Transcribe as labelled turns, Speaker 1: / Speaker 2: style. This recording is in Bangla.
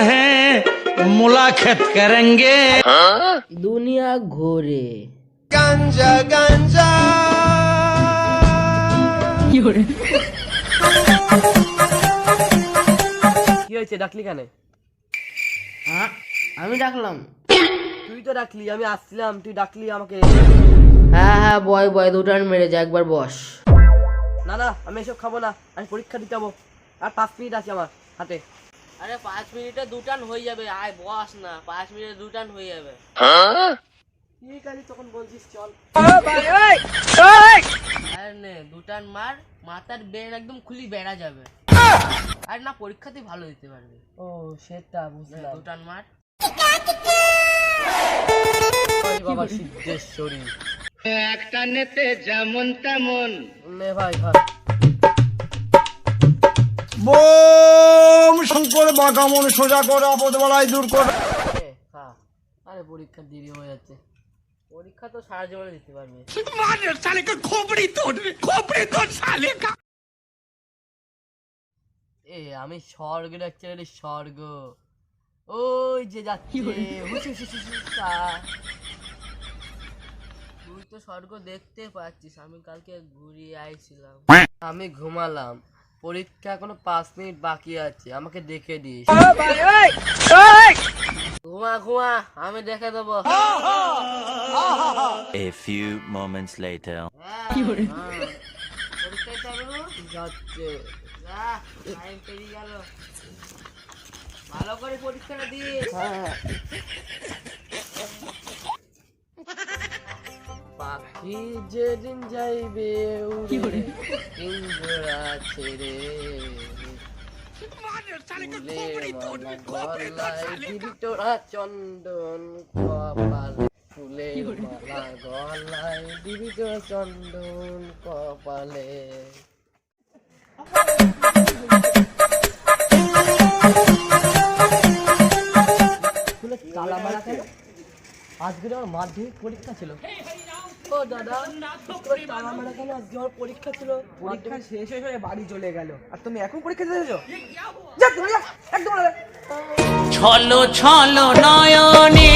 Speaker 1: है मुलाकात करेंगे।
Speaker 2: দুনিয়া ঘোরে।
Speaker 3: গাঞ্জা গাঞ্জা
Speaker 2: কি
Speaker 4: হয়েছে, ডাকলি কেন?
Speaker 2: আমি ডাকলাম?
Speaker 4: তুই তো ডাকলি, আমি আসছিলাম, তুই ডাকলি আমাকে।
Speaker 2: হ্যাঁ হ্যাঁ, বয় বয়, দুটান মেরে যা, একবার বস।
Speaker 4: না না, আমি এসব খাবো না, আমি পরীক্ষা দিতে যাবো, আর 5 মিনিট আছে আমার হাতে।
Speaker 2: আরে 5 মিনিটে দুটান হয়ে যাবে, আয় বস না, 5 মিনিটে দুটান হয়ে যাবে।
Speaker 4: ঠিক আছে, তখন বলছিস চল।
Speaker 2: আরে নে, দুটান মার, মাথার ব্রেন একদম খুলি বেড়া যাবে। আর না, পরীক্ষাতে ভালো দিতে পারবে।
Speaker 4: ও সেটা বুঝলাম।
Speaker 2: দুটান মার।
Speaker 4: বাবা সিদ্ধেশ্বরী,
Speaker 1: একটা নেতে যেমন তেমন।
Speaker 4: নে ভাই খা।
Speaker 3: বোম শঙ্কর বাগামন সোজা করে আপদ বলাই দূর কর।
Speaker 4: খা। আরে পরীক্ষা দেরি হয়ে যাচ্ছে।
Speaker 2: পরীক্ষা তো সারা জীবনে দিতে পারবে।
Speaker 4: আমি স্বর্গ দেখছি রে, স্বর্গ। ওই যে যাচ্ছে,
Speaker 2: তুই তো স্বর্গ দেখতে পাচ্ছিস, আমি কালকে ঘুরিয়ে আইছিলাম।
Speaker 4: আমি ঘুমালাম, পরীক্ষা এখনো 5 মিনিট বাকি আছে, আমাকে দেখে দিস।
Speaker 2: ঘুমা ঘুমা, আমি দেখে দেবো।
Speaker 5: A few moments later.
Speaker 2: পরীক্ষায় চালু
Speaker 4: যাচ্ছে।
Speaker 2: যা, টাইম পেরিয়ে গেল। ভালো করে পরীক্ষাটা দিস।
Speaker 4: পাখি যেদিন যাইবে উড়ে পিঞ্জরা ছেড়ে, ফুলের মালা গলায় দিবি তোরা চন্দন কপালে, ফুলের মালা গলায় দিবি তোরা চন্দন কপালে। তালা মারা কেন? আজকে আমার মাধ্যমিক পরীক্ষা ছিল। ও দাদা, তালা মারা কেন? আজকে আমার পরীক্ষা ছিল।
Speaker 6: পরীক্ষা শেষ হয়ে বাড়ি চলে গেল, আর তুমি এখন পরীক্ষা দিতেছো? একদম
Speaker 1: ছলো ছলো নয়নে